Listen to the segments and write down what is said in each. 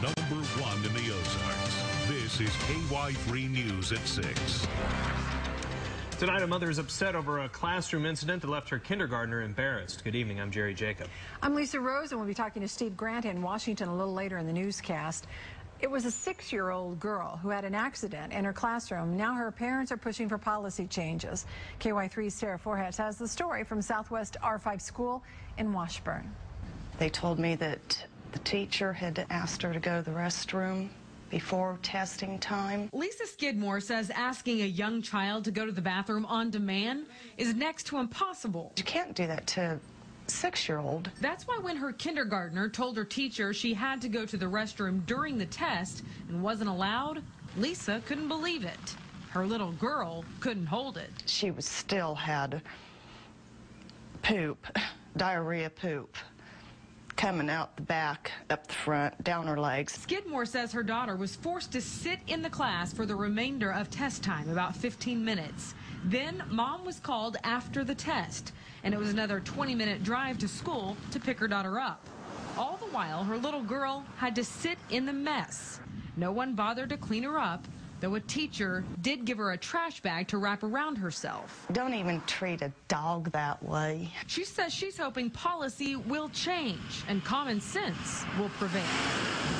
number one in the Ozarks. This is KY3 News at 6. Tonight, a mother is upset over a classroom incident that left her kindergartner embarrassed. Good evening, I'm Jerry Jacob. I'm Lisa Rose, and we'll be talking to Steve Grant in Washington a little later in the newscast. It was a 6-year-old girl who had an accident in her classroom. Now her parents are pushing for policy changes. KY3's Sarah Forhetz has the story from Southwest R5 School in Washburn. They told me that the teacher had asked her to go to the restroom before testing time. Lisa Skidmore says asking a young child to go to the bathroom on demand is next to impossible. You can't do that to a 6-year-old. That's why when her kindergartner told her teacher she had to go to the restroom during the test and wasn't allowed, Lisa couldn't believe it. Her little girl couldn't hold it. She still had poop, diarrhea poop, coming out the back, up the front, down her legs. Skidmore says her daughter was forced to sit in the class for the remainder of test time, about 15 minutes. Then mom was called after the test, and it was another 20-minute drive to school to pick her daughter up. All the while, her little girl had to sit in the mess. No one bothered to clean her up, though a teacher did give her a trash bag to wrap around herself. Don't even treat a dog that way. She says she's hoping policy will change and common sense will prevail.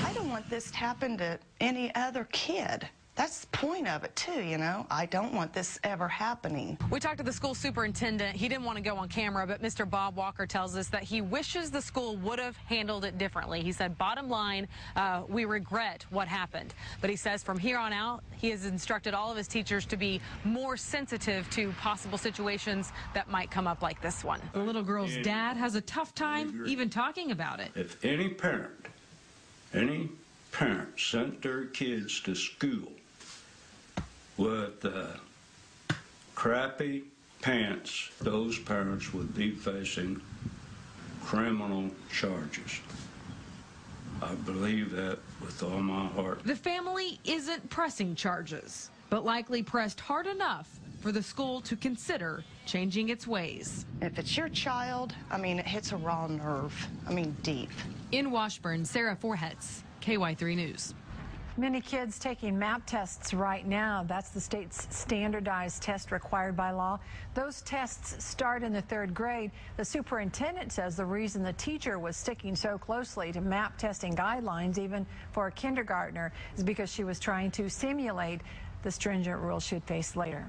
I don't want this to happen to any other kid. That's the point of it, too, you know. I don't want this ever happening. We talked to the school superintendent. He didn't want to go on camera, but Mr. Bob Walker tells us that he wishes the school would have handled it differently. He said, bottom line, we regret what happened. But he says from here on out, he has instructed all of his teachers to be more sensitive to possible situations that might come up like this one. The little girl's dad has a tough time even talking about it. If any parent sent their kids to school with crappy pants, those parents would be facing criminal charges. I believe that with all my heart. The family isn't pressing charges, but likely pressed hard enough for the school to consider changing its ways. If it's your child, I mean, it hits a raw nerve. I mean, deep. In Washburn, Sarah Forhetz, KY3 News. Many kids taking MAP tests right now. That's the state's standardized test required by law. Those tests start in the 3rd grade. The superintendent says the reason the teacher was sticking so closely to MAP testing guidelines, even for a kindergartner, is because she was trying to simulate the stringent rules she'd face later.